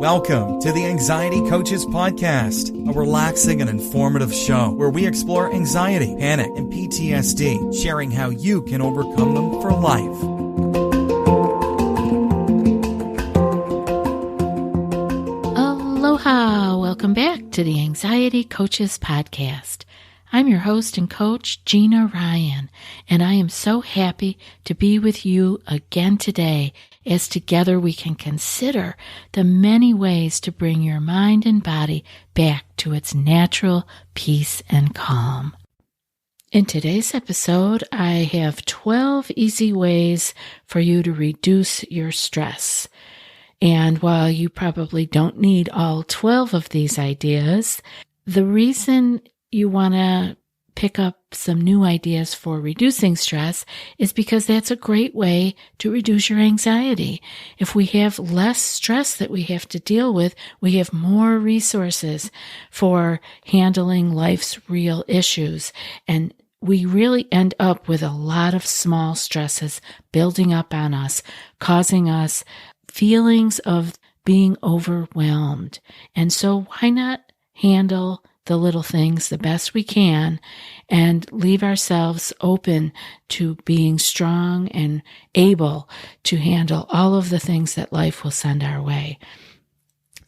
Welcome to the Anxiety Coaches Podcast, a relaxing and informative show where we explore anxiety, panic, and PTSD, sharing how you can overcome them for life. Aloha! Welcome back to the Anxiety Coaches Podcast. I'm your host and coach, Gina Ryan, and I am so happy to be with you again today as together we can consider the many ways to bring your mind and body back to its natural peace and calm. In today's episode, I have 12 easy ways for you to reduce your stress. And while you probably don't need all 12 of these ideas, the reason you want to pick up some new ideas for reducing stress is because that's a great way to reduce your anxiety. If we have less stress that we have to deal with, we have more resources for handling life's real issues. And we really end up with a lot of small stresses building up on us, causing us feelings of being overwhelmed. And so why not handle the little things the best we can and leave ourselves open to being strong and able to handle all of the things that life will send our way.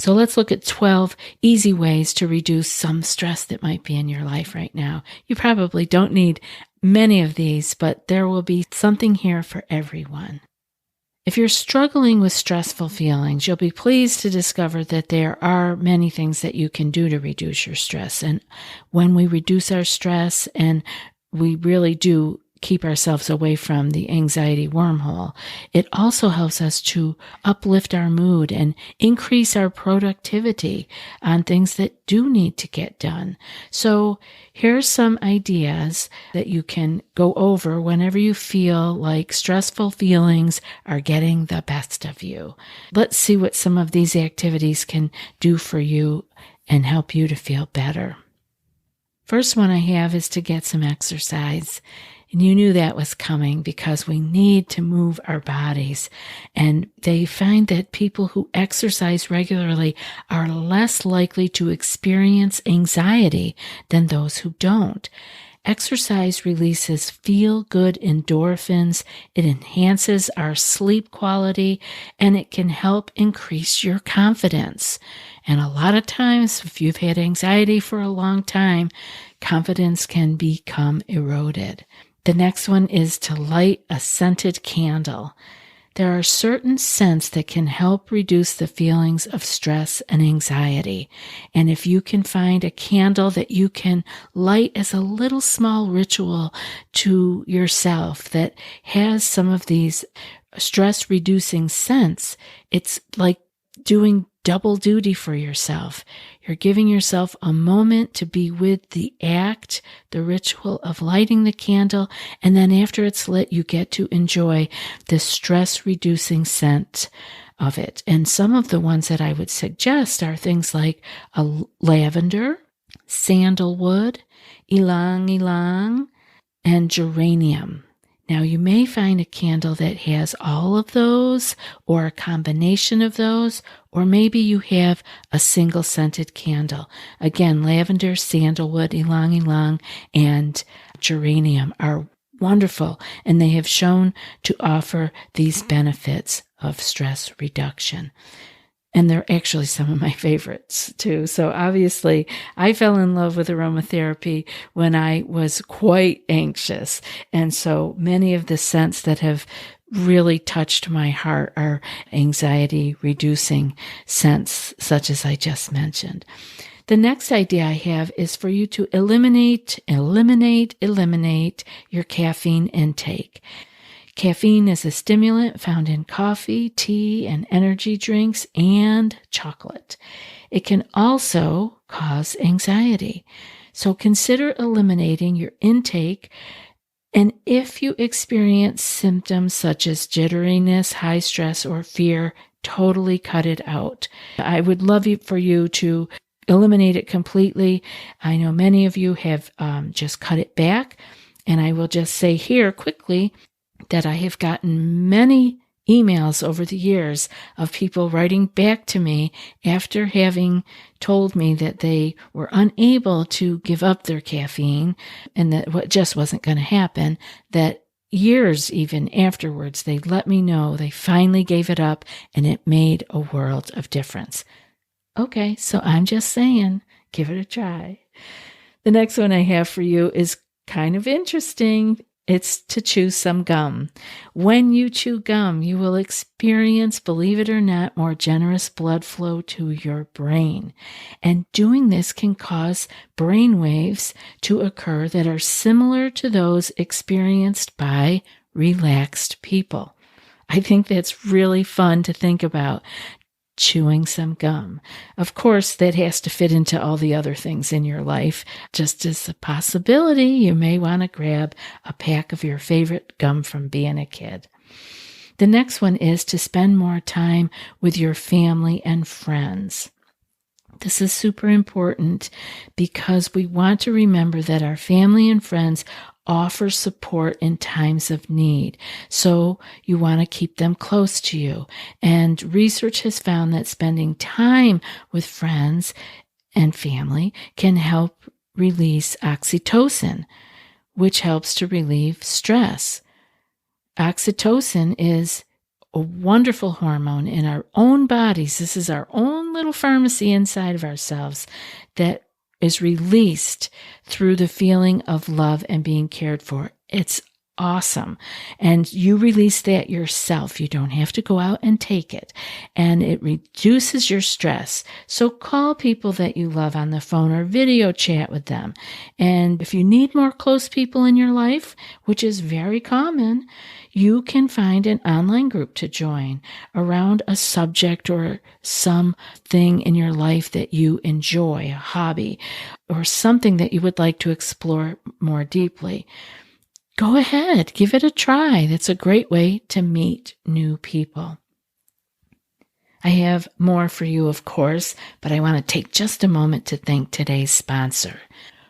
So let's look at 12 easy ways to reduce some stress that might be in your life right now. You probably don't need many of these, but there will be something here for everyone. If you're struggling with stressful feelings, you'll be pleased to discover that there are many things that you can do to reduce your stress. And when we reduce our stress and we really do keep ourselves away from the anxiety wormhole, it also helps us to uplift our mood and increase our productivity on things that do need to get done. So here's some ideas that you can go over whenever you feel like stressful feelings are getting the best of you. Let's see what some of these activities can do for you and help you to feel better. First one I have is to get some exercise. And you knew that was coming because we need to move our bodies. And they find that people who exercise regularly are less likely to experience anxiety than those who don't. Exercise releases feel-good endorphins, it enhances our sleep quality, and it can help increase your confidence. And a lot of times, if you've had anxiety for a long time, confidence can become eroded. The next one is to light a scented candle. There are certain scents that can help reduce the feelings of stress and anxiety. And if you can find a candle that you can light as a little small ritual to yourself that has some of these stress-reducing scents, it's like doing double duty for yourself. You're giving yourself a moment to be with the act, the ritual of lighting the candle, and then after it's lit, you get to enjoy the stress-reducing scent of it. And some of the ones that I would suggest are things like a lavender, sandalwood, ylang ylang, and geranium. Now, you may find a candle that has all of those or a combination of those, or maybe you have a single scented candle. Again, lavender, sandalwood, ylang ylang, and geranium are wonderful, and they have shown to offer these benefits of stress reduction. And they're actually some of my favorites too. So obviously I fell in love with aromatherapy when I was quite anxious. And so many of the scents that have really touched my heart are anxiety reducing scents, such as I just mentioned. The next idea I have is for you to eliminate your caffeine intake. Caffeine is a stimulant found in coffee, tea, and energy drinks, and chocolate. It can also cause anxiety. So consider eliminating your intake. And if you experience symptoms such as jitteriness, high stress, or fear, totally cut it out. I would love for you to eliminate it completely. I know many of you have just cut it back. And I will just say here quickly that I have gotten many emails over the years of people writing back to me after having told me that they were unable to give up their caffeine and that what just wasn't going to happen, that years even afterwards, they let me know they finally gave it up and it made a world of difference. Okay, so I'm just saying, give it a try. The next one I have for you is kind of interesting. It's to chew some gum. When you chew gum, you will experience, believe it or not, more generous blood flow to your brain. And doing this can cause brain waves to occur that are similar to those experienced by relaxed people. I think that's really fun to think about. Chewing some gum. Of course, that has to fit into all the other things in your life. Just as a possibility, you may want to grab a pack of your favorite gum from being a kid. The next one is to spend more time with your family and friends. This is super important because we want to remember that our family and friends offer support in times of need. So you want to keep them close to you. And research has found that spending time with friends and family can help release oxytocin, which helps to relieve stress. Oxytocin is a wonderful hormone in our own bodies. This is our own little pharmacy inside of ourselves that is released through the feeling of love and being cared for. It's awesome. And you release that yourself. You don't have to go out and take it. And it reduces your stress. So call people that you love on the phone or video chat with them. And if you need more close people in your life, which is very common, you can find an online group to join around a subject or something in your life that you enjoy, a hobby, or something that you would like to explore more deeply. Go ahead, give it a try. That's a great way to meet new people. I have more for you, of course, but I want to take just a moment to thank today's sponsor.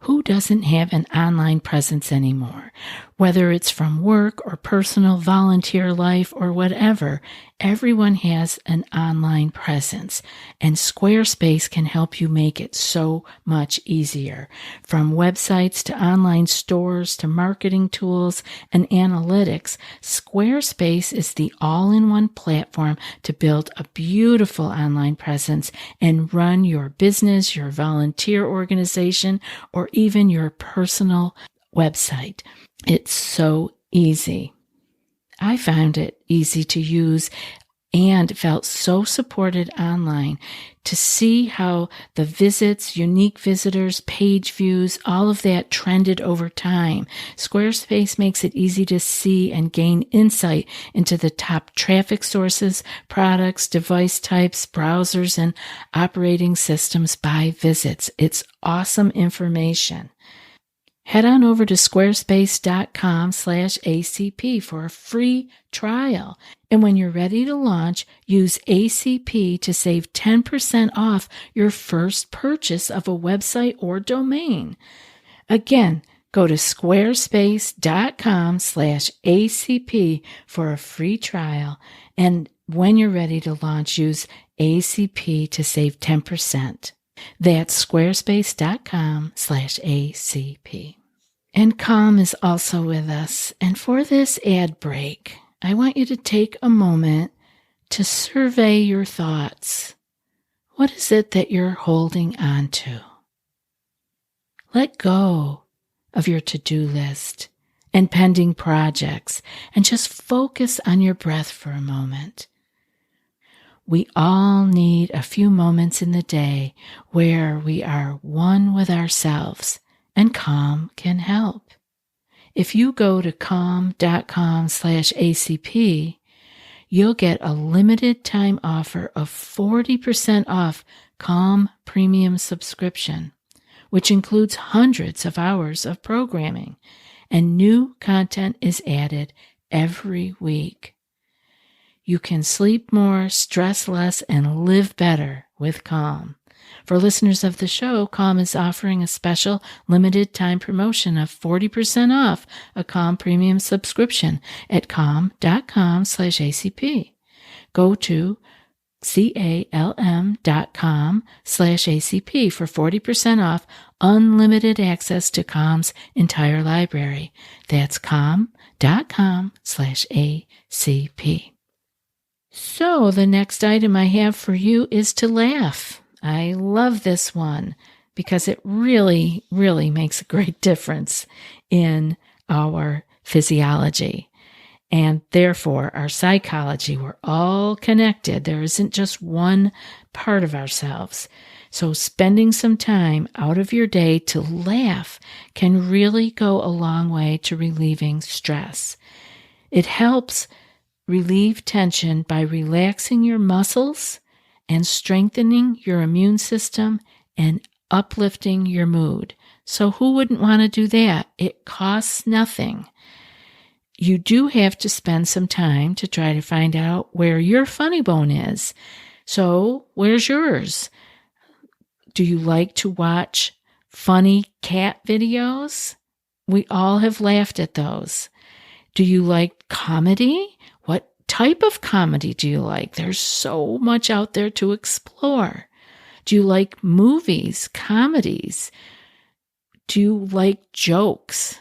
Who doesn't have an online presence anymore? Whether it's from work or personal volunteer life or whatever, everyone has an online presence, and Squarespace can help you make it so much easier. From websites to online stores to marketing tools and analytics, Squarespace is the all-in-one platform to build a beautiful online presence and run your business, your volunteer organization, or even your personal website. It's so easy. I found it easy to use and felt so supported online to see how the visits, unique visitors, page views, all of that trended over time. Squarespace makes it easy to see and gain insight into the top traffic sources, products, device types, browsers, and operating systems by visits. It's awesome information. Head on over to squarespace.com/ACP for a free trial. And when you're ready to launch, use ACP to save 10% off your first purchase of a website or domain. Again, go to squarespace.com/ACP for a free trial. And when you're ready to launch, use ACP to save 10%. That's squarespace.com/ACP. And Calm is also with us. And for this ad break, I want you to take a moment to survey your thoughts. What is it that you're holding on to? Let go of your to-do list and pending projects and just focus on your breath for a moment. We all need a few moments in the day where we are one with ourselves, and Calm can help. If you go to calm.com/ACP, you'll get a limited time offer of 40% off Calm Premium subscription, which includes hundreds of hours of programming, and new content is added every week. You can sleep more, stress less, and live better with Calm. For listeners of the show, Calm is offering a special limited time promotion of 40% off a Calm premium subscription at calm.com/ACP. Go to calm.com/ACP for 40% off unlimited access to Calm's entire library. That's calm.com/ACP. So the next item I have for you is to laugh. I love this one because it really, really makes a great difference in our physiology and therefore our psychology. We're all connected. There isn't just one part of ourselves. So spending some time out of your day to laugh can really go a long way to relieving stress. It helps relieve tension by relaxing your muscles and strengthening your immune system and uplifting your mood. So who wouldn't want to do that? It costs nothing. You do have to spend some time to try to find out where your funny bone is. So where's yours? Do you like to watch funny cat videos? We all have laughed at those. Do you like comedy? What type of comedy do you like? There's so much out there to explore. Do you like movies, comedies? Do you like jokes?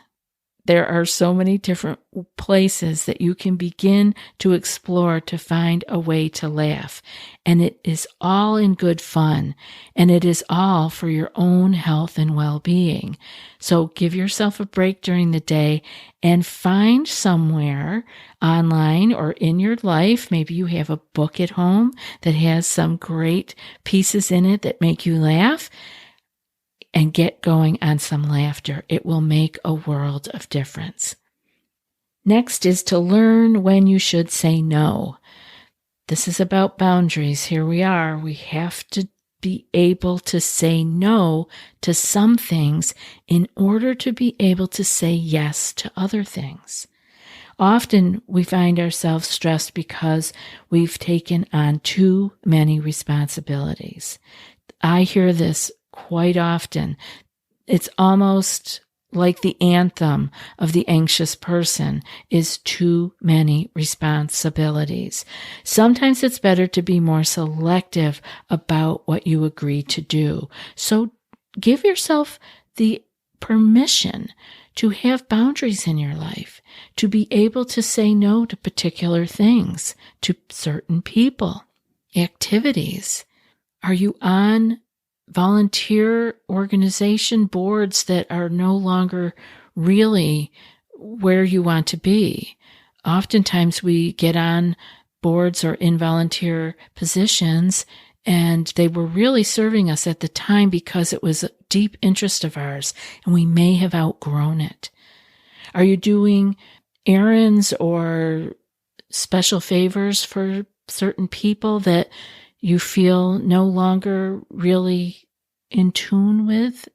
There are so many different places that you can begin to explore to find a way to laugh. And it is all in good fun. And it is all for your own health and well-being. So give yourself a break during the day and find somewhere online or in your life. Maybe you have a book at home that has some great pieces in it that make you laugh. And get going on some laughter. It will make a world of difference. Next is to learn when you should say no. This is about boundaries. Here we are. We have to be able to say no to some things in order to be able to say yes to other things. Often we find ourselves stressed because we've taken on too many responsibilities. I hear this quite often. It's almost like the anthem of the anxious person is too many responsibilities. Sometimes it's better to be more selective about what you agree to do. So give yourself the permission to have boundaries in your life, to be able to say no to particular things, to certain people, activities. Are you on volunteer organization boards that are no longer really where you want to be? Oftentimes we get on boards or in volunteer positions and they were really serving us at the time because it was a deep interest of ours and we may have outgrown it. Are you doing errands or special favors for certain people that you feel no longer really in tune with,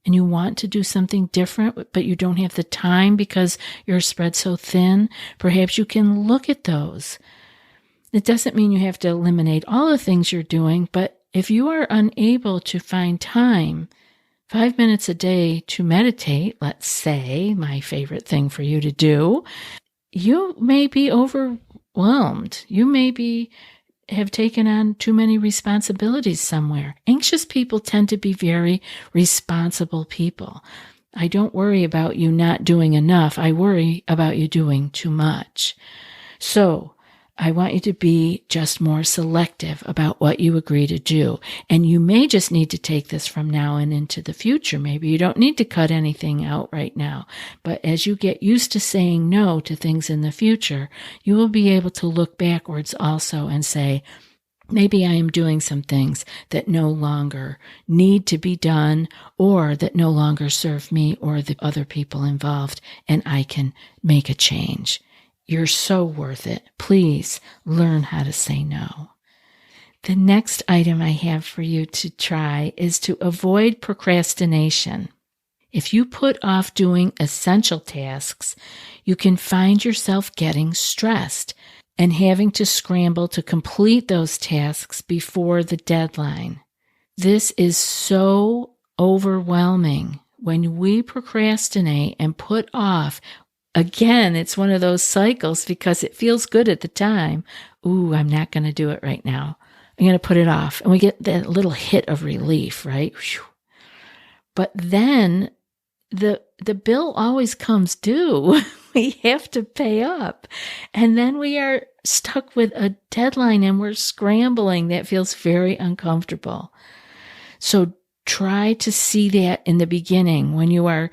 and you want to do something different, but you don't have the time because you're spread so thin? Perhaps you can look at those. It doesn't mean you have to eliminate all the things you're doing, but if you are unable to find time, 5 minutes a day to meditate, let's say, my favorite thing for you to do, you may be overwhelmed. You may have taken on too many responsibilities somewhere. Anxious people tend to be very responsible people. I don't worry about you not doing enough. I worry about you doing too much. So I want you to be just more selective about what you agree to do. And you may just need to take this from now and into the future. Maybe you don't need to cut anything out right now. But as you get used to saying no to things in the future, you will be able to look backwards also and say, maybe I am doing some things that no longer need to be done or that no longer serve me or the other people involved, and I can make a change. You're so worth it. Please learn how to say no. The next item I have for you to try is to avoid procrastination. If you put off doing essential tasks, you can find yourself getting stressed and having to scramble to complete those tasks before the deadline. This is so overwhelming. When we procrastinate and put off, again, it's one of those cycles because it feels good at the time. Ooh, I'm not going to do it right now. I'm going to put it off. And we get that little hit of relief, right? Whew. But then the bill always comes due. We have to pay up. And then we are stuck with a deadline and we're scrambling. That feels very uncomfortable. So try to see that in the beginning when you are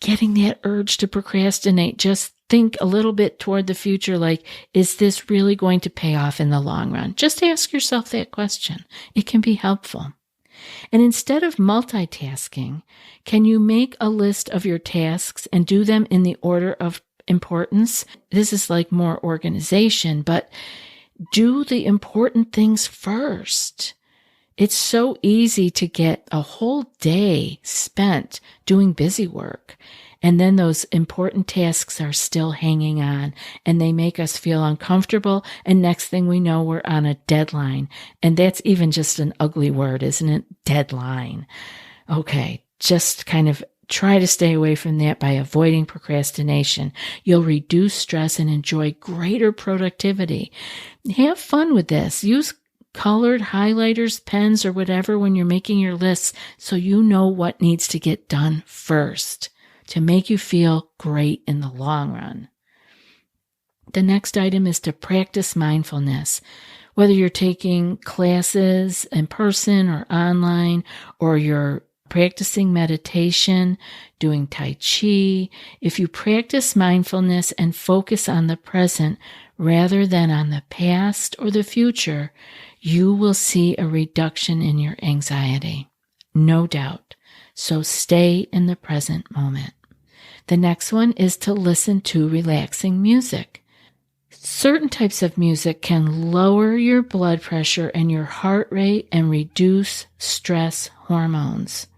getting that urge to procrastinate. Just think a little bit toward the future, like, is this really going to pay off in the long run? Just ask yourself that question. It can be helpful. And instead of multitasking, can you make a list of your tasks and do them in the order of importance? This is like more organization, but do the important things first. It's so easy to get a whole day spent doing busy work, and then those important tasks are still hanging on, and they make us feel uncomfortable, and next thing we know, we're on a deadline. And that's even just an ugly word, isn't it? Deadline. Okay, just kind of try to stay away from that by avoiding procrastination. You'll reduce stress and enjoy greater productivity. Have fun with this. Use colored highlighters, pens, or whatever when you're making your lists so you know what needs to get done first to make you feel great in the long run. The next item is to practice mindfulness. Whether you're taking classes in person or online, or you're practicing meditation, doing Tai Chi, if you practice mindfulness and focus on the present rather than on the past or the future, you will see a reduction in your anxiety. No doubt. So stay in the present moment. The next one is to listen to relaxing music. Certain types of music can lower your blood pressure and your heart rate and reduce stress hormones.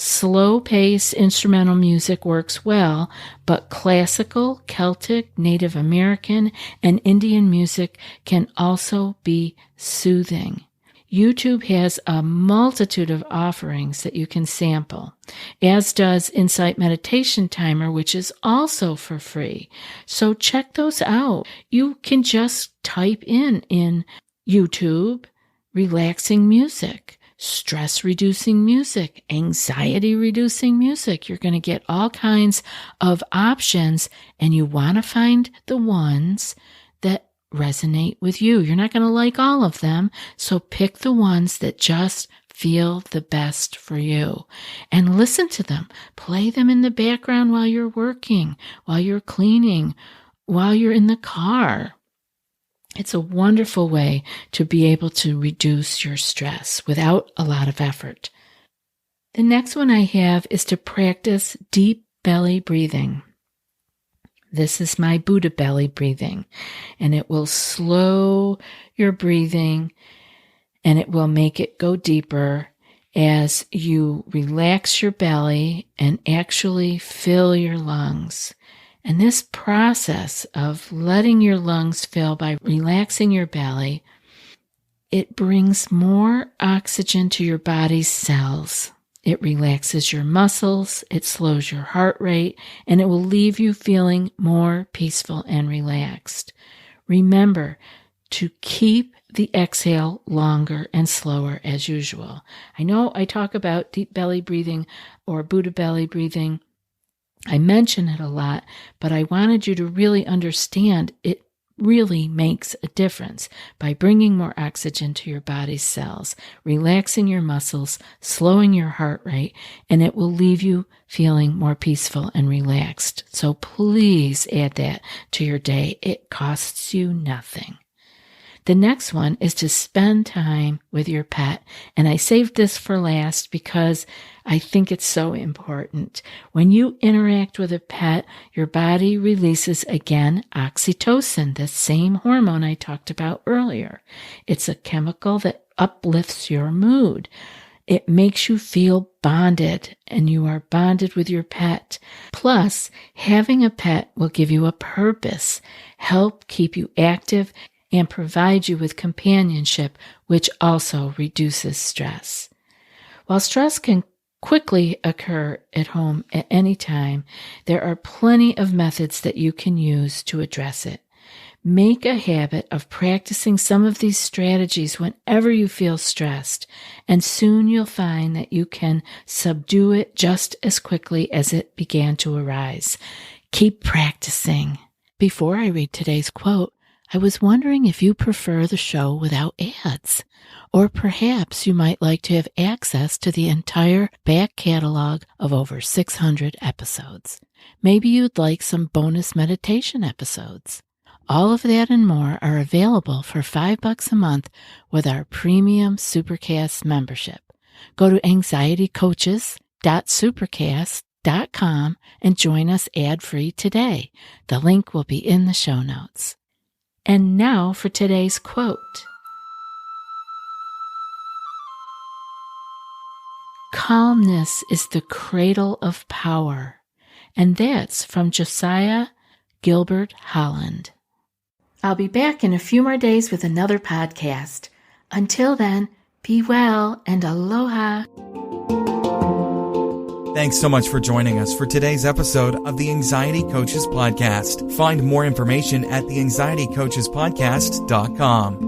Slow-paced instrumental music works well, but classical, Celtic, Native American, and Indian music can also be soothing. YouTube has a multitude of offerings that you can sample, as does Insight Meditation Timer, which is also for free. So check those out. You can just type in YouTube, relaxing music, stress-reducing music, anxiety-reducing music. You're going to get all kinds of options, and you want to find the ones that resonate with you. You're not going to like all of them, so pick the ones that just feel the best for you and listen to them. Play them in the background while you're working, while you're cleaning, while you're in the car. It's a wonderful way to be able to reduce your stress without a lot of effort. The next one I have is to practice deep belly breathing. This is my Buddha belly breathing, and it will slow your breathing and it will make it go deeper as you relax your belly and actually fill your lungs. And this process of letting your lungs fill by relaxing your belly, it brings more oxygen to your body's cells. It relaxes your muscles, it slows your heart rate, and it will leave you feeling more peaceful and relaxed. Remember to keep the exhale longer and slower as usual. I know I talk about deep belly breathing or Buddha belly breathing. I mention it a lot, but I wanted you to really understand it really makes a difference by bringing more oxygen to your body's cells, relaxing your muscles, slowing your heart rate, and it will leave you feeling more peaceful and relaxed. So please add that to your day. It costs you nothing. The next one is to spend time with your pet. And I saved this for last because I think it's so important. When you interact with a pet, your body releases, again, oxytocin, the same hormone I talked about earlier. It's a chemical that uplifts your mood. It makes you feel bonded, and you are bonded with your pet. Plus, having a pet will give you a purpose, help keep you active, and provide you with companionship, which also reduces stress. While stress can quickly occur at home at any time, there are plenty of methods that you can use to address it. Make a habit of practicing some of these strategies whenever you feel stressed, and soon you'll find that you can subdue it just as quickly as it began to arise. Keep practicing. Before I read today's quote, I was wondering if you prefer the show without ads, or perhaps you might like to have access to the entire back catalog of over 600 episodes. Maybe you'd like some bonus meditation episodes. All of that and more are available for $5 a month with our premium Supercast membership. Go to anxietycoaches.supercast.com and join us ad-free today. The link will be in the show notes. And now for today's quote. Calmness is the cradle of power. And that's from Josiah Gilbert Holland. I'll be back in a few more days with another podcast. Until then, be well and aloha. Thanks so much for joining us for today's episode of the Anxiety Coaches Podcast. Find more information at theanxietycoachespodcast.com.